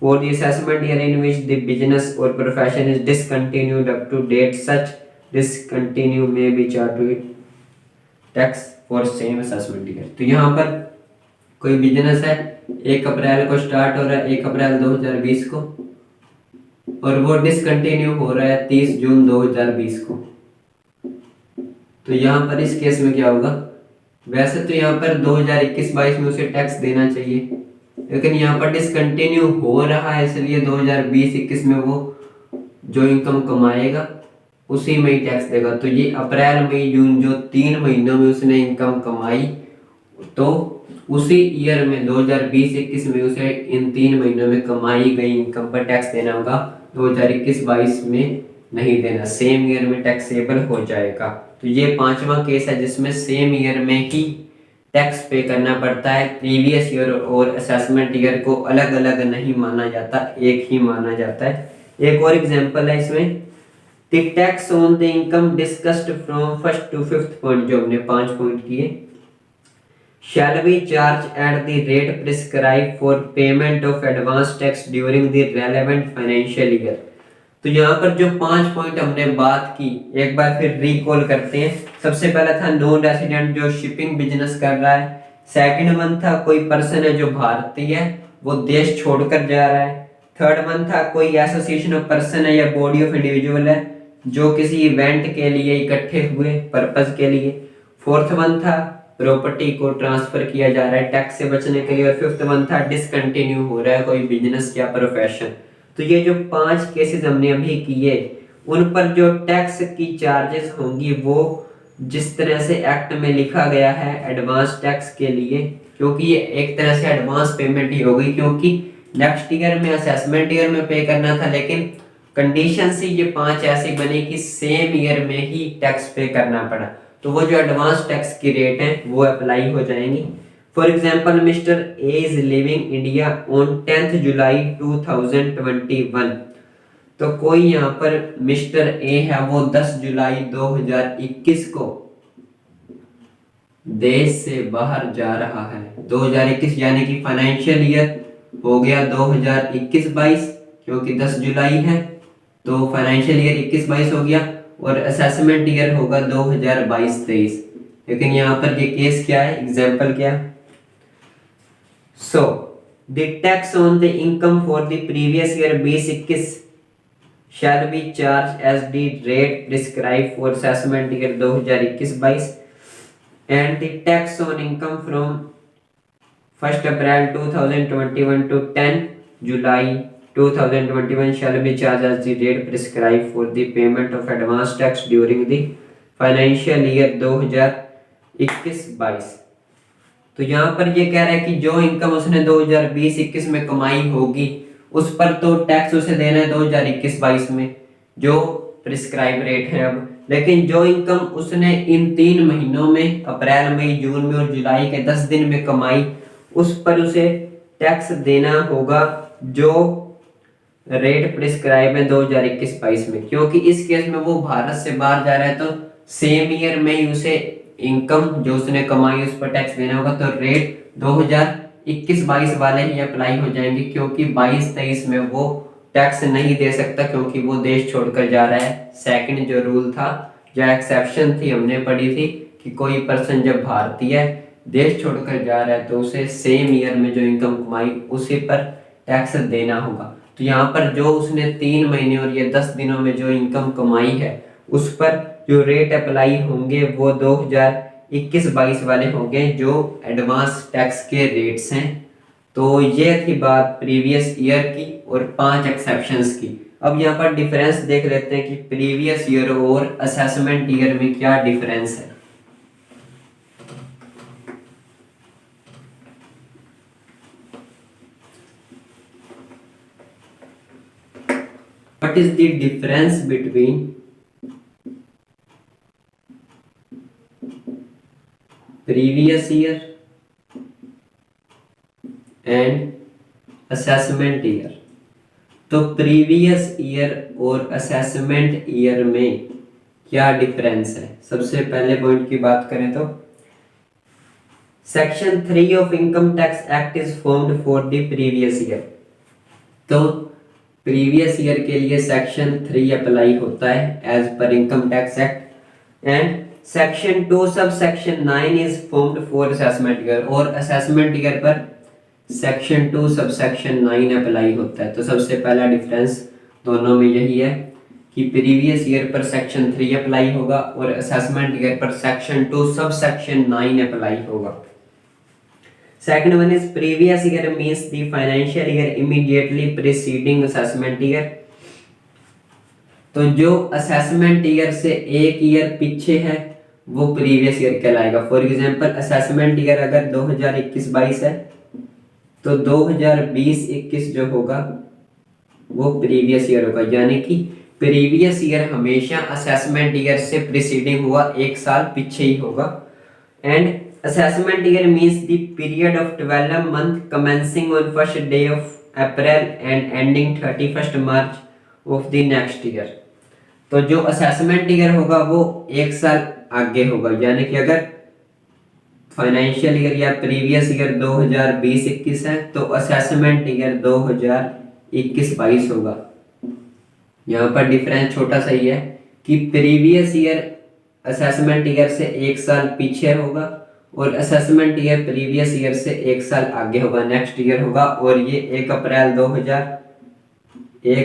for the assessment year in which the business or profession is discontinued up to date, such discontinue may be charged with tax for same assessment year। तो यहाँ पर कोई business है 1 अप्रैल को start हो रहा है 1 अप्रैल 2020 को, और वो डिसकंटिन्यू हो रहा है 30 जून 2020 को। तो यहाँ पर इस केस में क्या होगा, वैसे तो यहाँ पर 2021-22 में उसे टैक्स देना चाहिए, लेकिन यहाँ पर डिसकंटिन्यू हो रहा है इसलिए 2020-21 में वो जो इनकम कमाएगा उसी में ही टैक्स देगा। तो ये अप्रैल मई जून जो 3 महीनों में उसने इनकम कमाई, तो उसी ईयर में 2020-21 में उसे इन 3 महीनों में कमाई गई इनकम पर टैक्स देना होगा। 2021-22 में नहीं देना, सेम ईयर में टैक्सेबल हो जाएगा। तो ये 5वां केस है जिसमें सेम ईयर में ही टैक्स पे करना पड़ता है। प्रीवियस ईयर और असेसमेंट ईयर को अलग अलग नहीं माना जाता, एक ही माना जाता है। एक और एग्जांपल है इसमें, the tax on the income discussed from first to fifth point, जो हमने 5 पॉइंट किए, shall be charged at the rate prescribed for payment of advance tax during the relevant financial year. तो यहाँ पर जो 5 पॉइंट हमने बात की एक बार फिर रिकॉल करते हैं। सबसे पहला था नॉन रेसिडेंट जो शिपिंग बिजनेस कर रहा है। सेकंड वन था कोई पर्सन है जो भारतीय है वो देश छोड़कर जा रहा है। थर्ड वन था कोई एसोसिएशन ऑफ पर्सन है या बॉडी ऑफ इंडिविजुअल है जो किसी इवेंट के लिए इकट्ठे हुए पर्पस के लिए। फोर्थ वन था प्रॉपर्टी को ट्रांसफर किया जा रहा है टैक्स से बचने के लिए। और फिफ्थ वन था डिसकंटिन्यू हो रहा है कोई बिजनेस या प्रोफेशन। तो ये जो 5 केसेस हमने अभी किए उन पर जो टैक्स की चार्जेस होंगी वो जिस तरह से एक्ट में लिखा गया है एडवांस टैक्स के लिए, क्योंकि ये एक तरह से एडवांस पेमेंट ही होगी, क्योंकि नेक्स्ट ईयर में असेसमेंट ईयर में पे करना था, लेकिन कंडीशन से ये 5 ऐसी बनी कि सेम ईयर में ही टैक्स पे करना पड़ा, तो वो जो एडवांस टैक्स की रेट है वो अप्लाई हो जाएंगी। For example mister A is living India on 10th जुलाई 2021, तो कोई यहाँ पर मिस्टर ए है वो 10 जुलाई 2021 को देश से बाहर जा रहा है। 2021 यानी कि फाइनेंशियल ईयर हो गया 2021-22, क्योंकि 10 जुलाई है तो फाइनेंशियल ईयर 21-22 हो गया, और असेसमेंट ईयर होगा 2022-23। लेकिन यहाँ पर ये केस क्या है, एग्जाम्पल क्या है? So the tax on the income for the previous year 2021 shall be charged as the rate prescribed for assessment year 2021-22, and the tax on income from 1st April 2021 to 10 July 2021 shall be charged as the rate prescribed for the payment of advance tax during the financial year 2021-22। तो यहाँ पर ये कह रहा है कि जो income उसने 2020-21 में कमाई होगी उस पर तो टैक्स उसे देना है 2021-22 में, जो प्रिस्क्राइब रेट है अब, लेकिन जो इनकम उसने इन 3 महीनों में अप्रैल मई जून में और जुलाई के 10 दिन में कमाई, उस पर उसे टैक्स देना होगा जो रेट प्रिस्क्राइब है 2021-22 में, क्योंकि इस केस में वो भारत से बाहर जा रहा है तो सेम ईयर में ही उसे इनकम जो उसने कमाई उस पर टैक्स देना होगा, तो रेट 2021-22 वाले ही अप्लाई हो जाएंगे, क्योंकि 22-23 में वो टैक्स नहीं दे सकता क्योंकि वो देश छोड़कर जा रहा है। सेकंड जो रूल था या एक्सेप्शन थी हमने पढ़ी थी कि कोई पर्सन जब भारतीय देश छोड़कर जा रहा है तो उसे सेम ईयर में जो इनकम कमाई उसी पर टैक्स देना होगा। तो यहाँ पर जो उसने 3 महीने और ये 10 दिनों में जो इनकम कमाई है उस पर जो रेट अप्लाई होंगे वो 2021-22 वाले होंगे जो एडवांस टैक्स के रेट्स हैं। तो ये थी बात प्रीवियस ईयर की और 5 एक्सेप्शंस की। अब यहाँ पर डिफरेंस देख लेते हैं कि प्रीवियस ईयर और असेसमेंट ईयर में क्या डिफरेंस है। What is the difference between previous year and assessment year? तो प्रीवियस ईयर और असेसमेंट ईयर में क्या डिफरेंस है? सबसे पहले पॉइंट की बात करें तो section 3 of income tax act is formed for the previous year. तो प्रीवियस ईयर के लिए सेक्शन 3 अप्लाई होता है as per income tax act, and section 2 sub section 9 is formed for assessment year, और असेसमेंट ईयर पर section 2 sub section 9 apply होता है। तो सबसे पहला डिफरेंस दोनों में यही है कि प्रीवियस ईयर पर सेक्शन 3 अप्लाई होगा और असेसमेंट ईयर पर सेक्शन 2 सब सेक्शन 9 अप्लाई होगा। Second one is previous year means the financial year immediately preceding assessment year। तो जो assessment year से एक ईयर पीछे है वो previous year कहलाएगा। फॉर एग्जाम्पल assessment year अगर 2021-22 है तो 2020-21 जो होगा वो previous year होगा, यानी कि previous year हमेशा assessment year से preceding हुआ एक साल पीछे ही होगा। And assessment year means the period of 12 month commencing on first day of April and ending 31st March of the next year। तो जो assessment year होगा वो एक साल आगे होगा, यानी कि अगर फाइनेंशियल ईयर या प्रीवियस ईयर 2020-21 है तो असेसमेंट ईयर 2021-22 होगा। यहाँ पर डिफरेंस छोटा सा ही है कि प्रीवियस ईयर असेसमेंट ईयर से एक साल पीछे होगा और असेसमेंट ईयर प्रीवियस ईयर से एक साल आगे होगा, नेक्स्ट ईयर होगा, और ये 1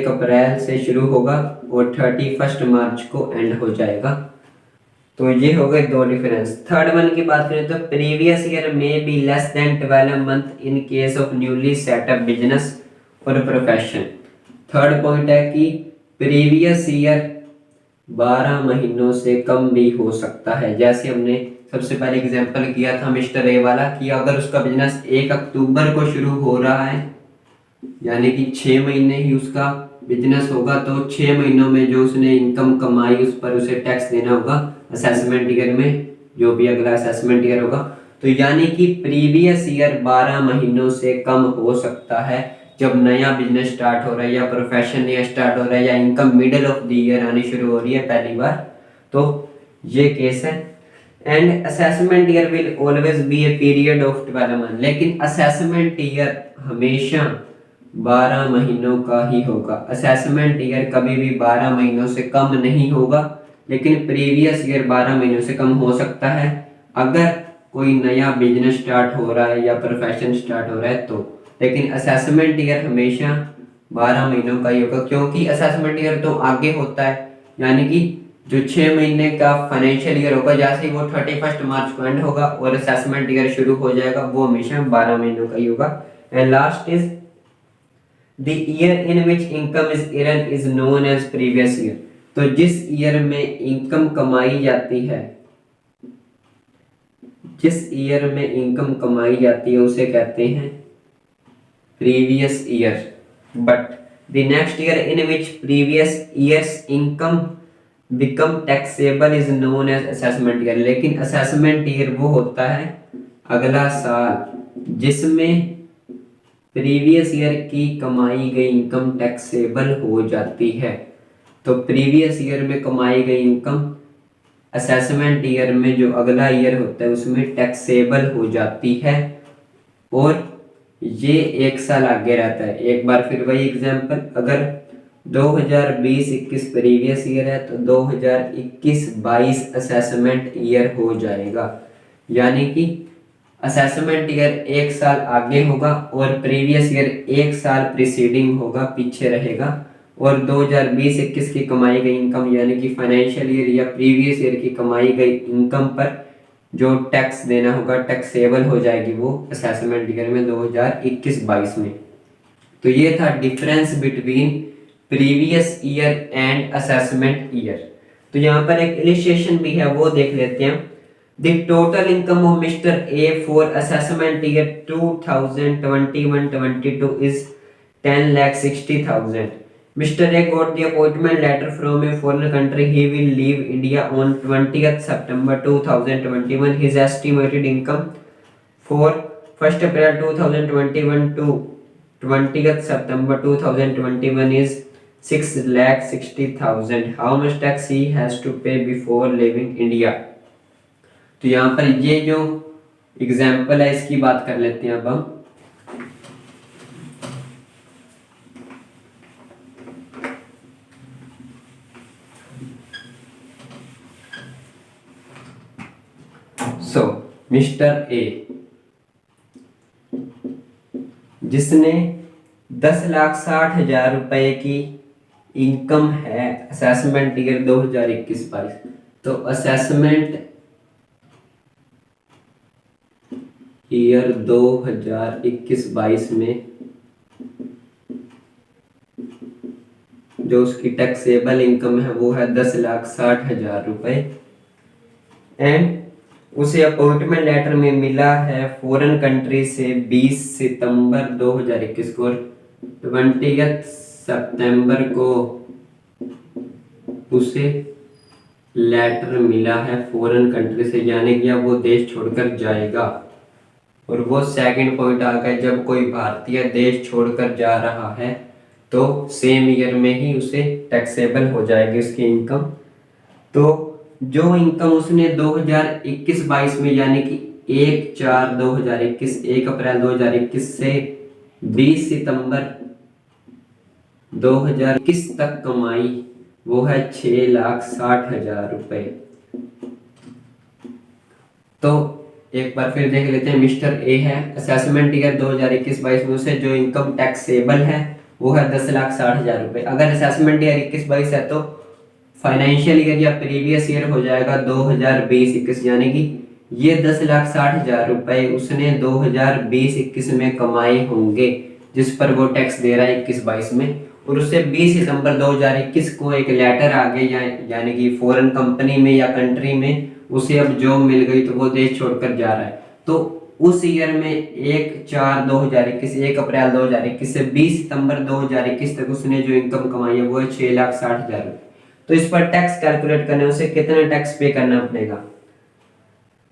अप्रैल से शुरू होगा और 31 मार्च को एंड हो जाएगा। तो ये हो गए 2 डिफरेंस। थर्ड वन की बात करें तो प्रीवियस ईयर में be less than 12 month in case of newly setup business और प्रोफेशन। थर्ड पॉइंट है कि प्रीवियस ईयर 12 महीनों से कम भी हो सकता है। जैसे हमने सबसे पहले एग्जांपल किया था मिस्टर ए वाला कि अगर उसका बिजनेस 1 अक्टूबर को शुरू हो रहा है, यानी कि 6 महीने ही उसका बिजनेस होगा, तो 6 महीनों में जो उसने इनकम कमाई उस पर उसे टैक्स देना होगा असेसमेंट ईयर में, जो भी अगला असेसमेंट ईयर होगा। तो यानी कि प्रीवियस ईयर 12 महीनों से कम हो सकता है जब नया बिजनेस स्टार्ट हो रहा है या प्रोफेशन नया स्टार्ट हो रहा है या income middle of the year आनी शुरू हो रही है पहली बार, तो ये केस है। And assessment year will always be a period of 12 month, लेकिन असेसमेंट ईयर हमेशा 12 महीनों का ही होगा। असेसमेंट ईयर कभी भी 12 महीनों से कम नहीं होगा, लेकिन प्रीवियस ईयर 12 महीनों से कम हो सकता है अगर कोई नया बिजनेस स्टार्ट हो रहा है या प्रोफेशन स्टार्ट हो रहा है तो। लेकिन असेसमेंट ईयर हमेशा 12 महीनों का ही होगा, क्योंकि असेसमेंट ईयर तो आगे होता है, यानी कि जो 6 महीने का फाइनेंशियल ईयर होगा जैसे ही वो 31 मार्च को एंड होगा और असेसमेंट ईयर शुरू हो जाएगा, वो हमेशा 12 महीनों का ही होगा। And last is The year in which income is earned is known as previous year। तो जिस ईयर में इनकम कमाई जाती है, जिस ईयर में इनकम कमाई जाती है उसे कहते हैं previous year. But the next year in which previous years income become taxable is known as assessment year. लेकिन असेसमेंट ईयर वो होता है अगला साल जिसमें प्रीवियस ईयर की कमाई गई इनकम टैक्सेबल हो जाती है। तो प्रीवियस ईयर में कमाई गई इनकम असेसमेंट ईयर में जो अगला ईयर होता है उसमें टैक्सेबल हो जाती है, और ये 1 साल आगे रहता है। एक बार फिर वही एग्जांपल, अगर 2020-21 प्रीवियस ईयर है तो 2021-22 असेसमेंट ईयर हो जाएगा, यानी कि असेसमेंट ईयर 1 साल आगे होगा और प्रीवियस ईयर 1 साल प्रीसीडिंग होगा, पीछे रहेगा। और 2020-21 की कमाई गई इनकम यानी कि फाइनेंशियल ईयर या प्रीवियस ईयर की कमाई गई इनकम पर जो टैक्स देना होगा टैक्सेबल हो जाएगी वो असेसमेंट ईयर में 2021-22 में। तो ये था difference between previous year and assessment year. तो यहाँ पर एक इलिस्ट्रेशन भी है वो देख लेते हैं। The total income of Mr. A for assessment year 2021-22 is 10,60,000. Mr. A got the appointment letter from a foreign country. He will leave India on 20th September 2021. His estimated income for 1st April 2021 to 20th September 2021 is 6,60,000. How much tax he has to pay before leaving India? तो यहाँ पर ये जो example है इसकी बात कर लेते हैं अब हम। सो मिस्टर ए जिसने 10,60,000 रुपए की इनकम है असेसमेंट ईयर 2021-22, तो असेसमेंट ईयर 2021-22 में जो उसकी टैक्सेबल इनकम है वो है 10,60,000 रुपए। एंड उसे अपॉइंटमेंट लेटर में मिला है फॉरेन कंट्री से 20 सितंबर 2021 को, 20 सितंबर को उसे लेटर मिला है फॉरेन कंट्री से, यानी कि अब वो देश छोड़कर जाएगा। और वो सेकंड पॉइंट आ गया, जब कोई भारतीय देश छोड़कर जा रहा है तो सेम ईयर में ही उसे टैक्सेबल हो जाएगी उसकी इनकम। तो जो इनकम उसने 2021-22 में यानी कि 1/4/2021, 1 अप्रैल 2021 से 20 सितंबर 2021 तक कमाई वो है 6,60,000 रुपए। तो एक बार फिर देख लेते हैं, मिस्टर ए है, असेसमेंट ईयर 2021-22 में उसे जो इनकम टैक्सेबल है वो है 10,60,000 रुपए। अगर असेसमेंट ईयर 21-22 है तो फाइनेंशियल ईयर या प्रीवियस ईयर हो जाएगा 2020-21, यानी कि ये 10,60,000 रुपए उसने 2020-21 में कमाए होंगे जिस पर वो टैक्स दे रहा है 21-22 में। और उसे 20 सितंबर 2021 को एक लेटर आ गया, यानी कि फॉरेन कंपनी में या कंट्री में उसे अब जॉब मिल गई, तो वो देश छोड़कर जा रहा है। तो उस ईयर में 1/4/2021, 1 अप्रैल 2021 से 20 सितंबर 2021 तक उसने जो इनकम कमाई है वो है 6,60,000 रुपये। तो इस पर टैक्स कैलकुलेट करने उसे कितना टैक्स पे करना पड़ेगा।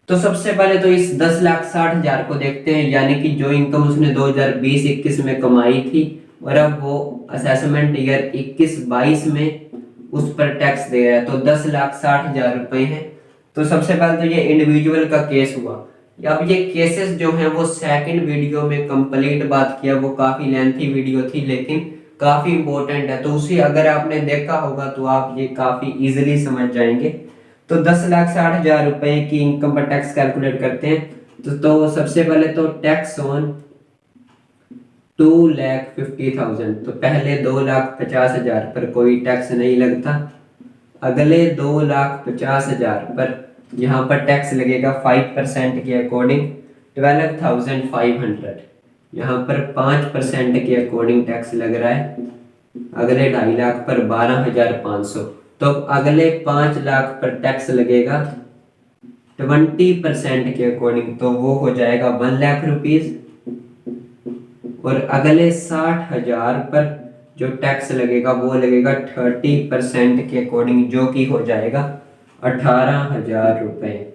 तो सबसे पहले तो इस 10,60,000 को देखते हैं, यानी कि जो इनकम उसने 2020-21 में कमाई थी और अब वो असेसमेंट ईयर 21-22 में उस पर टैक्स दे रहा है, तो 10,60,000 रुपए है। तो सबसे पहले तो ये इंडिविजुअल का केस हुआ। अब ये केसेस जो हैं वो सेकंड वीडियो में कंप्लीट बात किया, वो काफी लेंथी वीडियो थी लेकिन काफी इंपॉर्टेंट है, तो उसे अगर आपने देखा होगा तो आप ये काफी इजीली समझ जाएंगे। तो 10,60,000 रुपए की इनकम पर टैक्स कैलकुलेट करते हैं। तो सबसे पहले तो टैक्स ऑन 2,50,000, तो पहले 2,50,000 पर कोई टैक्स नहीं लगता। अगले 2,50,000 पर यहाँ पर टैक्स लगेगा 5% के अकॉर्डिंग 12,500, यहाँ पर 5% के अकॉर्डिंग टैक्स लग रहा है। अगले 2.5 लाख पर 12,500, तो अगले 5 लाख पर टैक्स लगेगा 20% के अकॉर्डिंग, तो वो हो जाएगा 1 लाख रुपीज। और अगले 60,000 पर जो टैक्स लगेगा वो लगेगा 30% के अकॉर्डिंग, जो कि हो जाएगा 18,000 रुपए।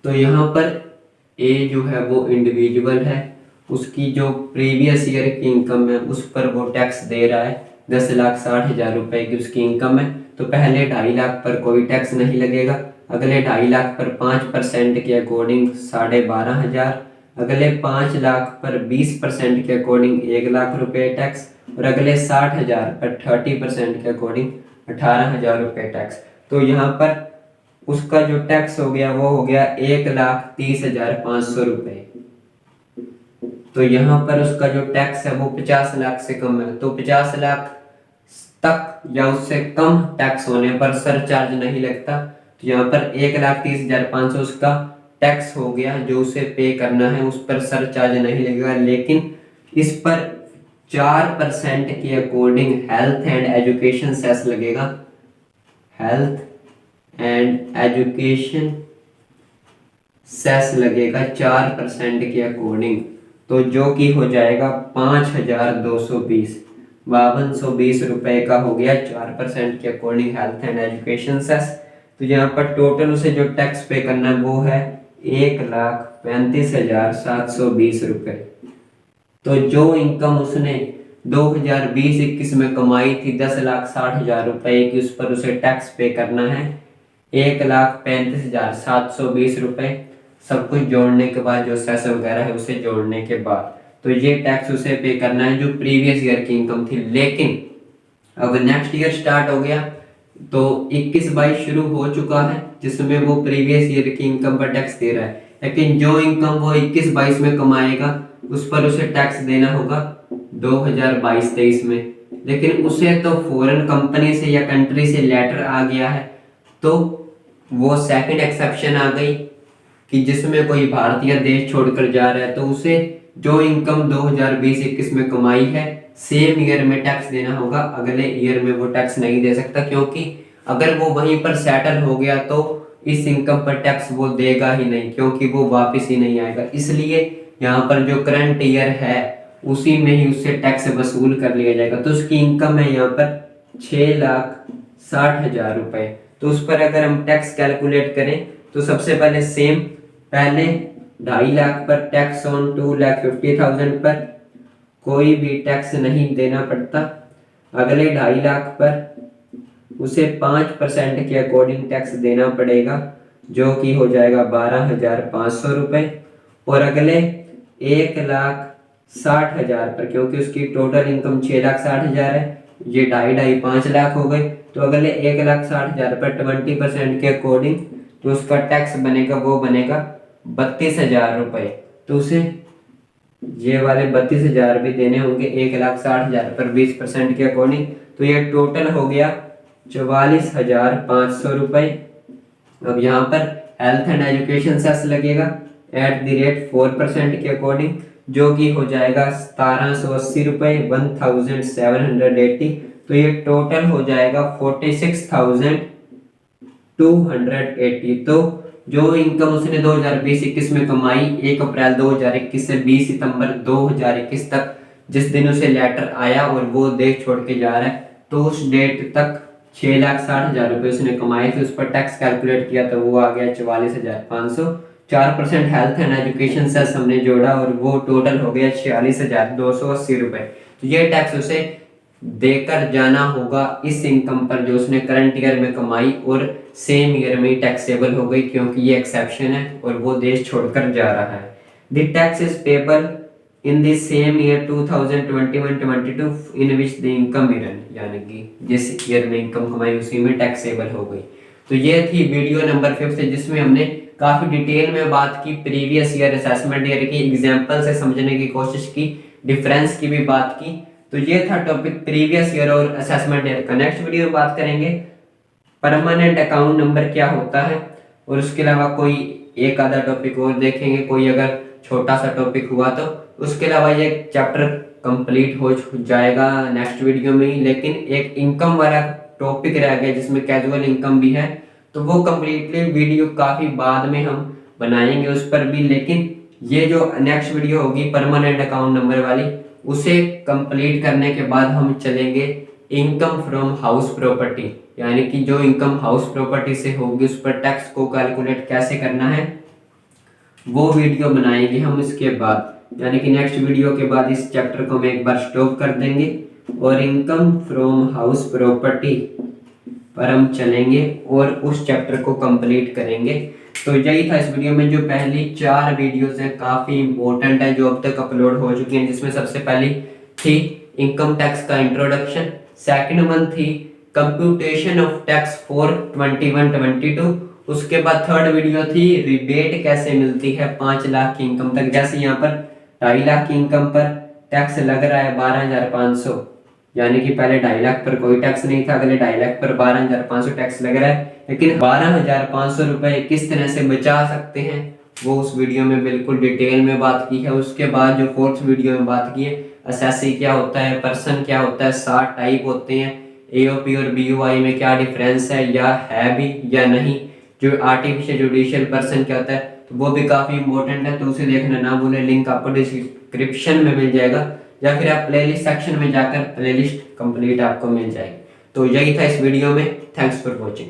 तो यहाँ पर ए जो है वो इंडिविजुअल है, उसकी जो प्रीवियस ईयर की इनकम है उस पर वो टैक्स दे रहा है। 10,60,000 रुपए की उसकी इनकम है, तो पहले 2.5 लाख पर कोई टैक्स नहीं लगेगा। अगले 2.5 लाख पर 5% के अकॉर्डिंग 12,500, अगले 5 लाख पर 20% के अकॉर्डिंग 1 लाख रुपए टैक्स, और अगले 60,000 पर 30% के अकॉर्डिंग 18,000 रुपए टैक्स। तो यहाँ पर उसका जो टैक्स हो गया वो हो गया 1,30,500 रुपए। तो यहाँ पर उसका जो टैक्स है वो 50 लाख से कम है, तो 50 लाख तक या उससे कम टैक्स होने पर सरचार्ज नहीं लगता। तो यहाँ पर 1,30,500 उसका टैक्स हो गया जो उसे पे करना है, उस पर सरचार्ज नहीं लगेगा। लेकिन इस पर 4% के according health and education cess लगेगा, हेल्थ एंड एजुकेशन सेस लगेगा 4% के अकॉर्डिंग, तो जो कि हो जाएगा 5,220, 5,220 रुपए का हो गया 4% के according health and education cess. तो यहाँ पर टोटल उसे जो टैक्स पे करना है वो है 1,35,720 रुपए। तो जो इनकम उसने 2020-21 में कमाई थी 10,60,000 रुपए की, उस पर उसे टैक्स पे करना है 1,35,720 रुपए, सब कुछ जोड़ने के बाद जो सेस वगैरह है उसे जोड़ने के बाद। तो ये टैक्स उसे पे करना है जो प्रीवियस ईयर की इनकम थी। लेकिन अब नेक्स्ट ईयर स्टार्ट हो गया, तो 21-22 शुरू हो चुका है जिसमें वो प्रीवियस ईयर की इनकम पर टैक्स दे रहा है। लेकिन जो इनकम वो 21-22 में कमाएगा उस पर उसे टैक्स देना होगा 2022-23 में। लेकिन उसे तो फॉरेन कंपनी से या कंट्री से लेटर आ गया है, तो वो सेकंड एक्सेप्शन आ गई कि जिसमें कोई भारतीय देश छोड़कर जा रहा है तो उसे जो इनकम 2020-21 में कमाई है सेम ईयर में टैक्स देना होगा, अगले ईयर में वो टैक्स नहीं दे सकता, क्योंकि अगर वो वहीं पर सेटल हो गया तो इस इनकम पर टैक्स वो देगा ही नहीं, क्योंकि वो वापस ही नहीं आएगा। इसलिए यहाँ पर जो करंट ईयर है उसी में ही उससे टैक्स वसूल कर लिया जाएगा। तो उसकी इनकम है यहाँ पर 6,60,000 रुपए। तो उस पर अगर हम टैक्स कैलकुलेट करें तो सबसे पहले सेम, पहले 2.5 लाख पर टैक्स ऑन 2,50,000 पर कोई भी टैक्स नहीं देना पड़ता। अगले 2.5 लाख पर उसे 5% के अकॉर्डिंग टैक्स देना पड़ेगा, जो कि हो जाएगा 12,500 रुपए। और अगले 1,60,000 पर, क्योंकि उसकी टोटल इनकम 6,60,000 है, ये 2.5 5 लाख हो गए, तो अगले 1,60,000 पर 20% के अकॉर्डिंग जो उसका टैक्स बनेगा वो बनेगा 32,000 रुपए। तो उसे ये वाले 32,000 भी देने होंगे 1,60,000 पर 20% के अकॉर्डिंग। तो ये टोटल हो गया 44,500 रुपए। अब यहाँ पर हेल्थ एंड एजुकेशन सेस लगेगा @4% के अकॉर्डिंग, जो कि हो जाएगा 1780 रुपये 1780। तो ये टोटल हो जाएगा 46,280। तो जो इनकम उसने 2020-21 में कमाई 1 अप्रैल 2021 से 20 सितंबर 2021 तक, जिस दिन उसे लेटर आया और वो देश छोड़ के जा रहा है, तो उस डेट तक 6,60,000 रुपये उसने कमाए थे। उस पर टैक्स कैलकुलेट किया तो वो आ गया 44,500। 4% हेल्थ एंड एजुकेशन सेस हमने जोड़ा और वो टोटल हो गया 46,280 रुपये। तो ये टैक्स उसे देकर जाना होगा इस इनकम पर जो उसने करंट ईयर में कमाई और सेम ईयर में टैक्सेबल हो गई, क्योंकि ये एक्सेप्शन है और वो देश छोड़कर जा रहा है। The tax is payable in the same year 2021-22 in which the income earned, यानी कि जिस ईयर में इनकम कमाई उसी में टैक्सेबल हो गई। तो ये थी वीडियो नंबर 5 जिसमें हमने काफी डिटेल में बात की प्रीवियस ईयर असेसमेंट ईयर की, एग्जांपल से समझने की कोशिश की, डिफरेंस की भी बात की। तो ये था टॉपिक प्रीवियस ईयर और असेसमेंट ईयर का। नेक्स्ट वीडियो में बात करेंगे परमानेंट अकाउंट नंबर क्या होता है, और उसके अलावा कोई एक आधा टॉपिक और देखेंगे, कोई अगर छोटा सा टॉपिक हुआ तो। उसके अलावा ये चैप्टर कंप्लीट हो जाएगा नेक्स्ट वीडियो में ही। लेकिन एक इनकम वाला टॉपिक रह गया जिसमें कैजुअल इनकम भी है, तो वो कंप्लीटली वीडियो काफी बाद में हम बनाएंगे उस पर भी। लेकिन ये जो नेक्स्ट वीडियो होगी परमानेंट अकाउंट नंबर वाली, उसे कंप्लीट करने के बाद हम चलेंगे इनकम फ्रॉम हाउस प्रॉपर्टी, यानी कि जो इनकम हाउस प्रॉपर्टी से होगी उस पर टैक्स को कैलकुलेट कैसे करना है, वो वीडियो बनाएंगे हम इसके बाद। यानी कि नेक्स्ट वीडियो के बाद इस चैप्टर को हम एक बार स्टॉप कर देंगे और इनकम फ्रॉम हाउस प्रॉपर्टी पर हम चलेंगे और उस चैप्टर को कंप्लीट करेंगे। तो यही था इस वीडियो में। जो पहली 4 वीडियोस हैं काफी इंपॉर्टेंट है जो अब तक अपलोड हो चुकी हैं, जिसमें सबसे पहली थी इनकम टैक्स का इंट्रोडक्शन, सेकंड वन थी कंप्यूटेशन ऑफ टैक्स फॉर 21-22, उसके बाद थर्ड वीडियो थी रिबेट कैसे मिलती है 5 लाख की इनकम तक। जैसे यहाँ पर 2.5 लाख की इनकम पर टैक्स लग रहा है 12,500, यानी कि पहले 2.5 लाख पर कोई टैक्स नहीं था, अगले 2.5 लाख पर 12,500 टैक्स लग रहा है। लेकिन 12,500 रुपए किस तरह से बचा सकते हैं वो उस वीडियो में बिल्कुल डिटेल में बात की है। उसके बाद जो फोर्थ वीडियो में बात की है असेसी क्या होता है, पर्सन क्या होता है, 7 टाइप होते हैं, एओपी और बीयूआई में क्या डिफरेंस है या है भी या नहीं, जो आर्टिफिशियल जुडिशियल पर्सन क्या होता है, तो वो भी काफी इंपॉर्टेंट है। तो उसे देखना ना भूलें, लिंक आपको डिस्क्रिप्शन में मिल जाएगा या फिर आप प्लेलिस्ट सेक्शन में जाकर प्लेलिस्ट कंप्लीट आपको मिल जाएगी। तो यही था इस वीडियो में। Thanks for watching.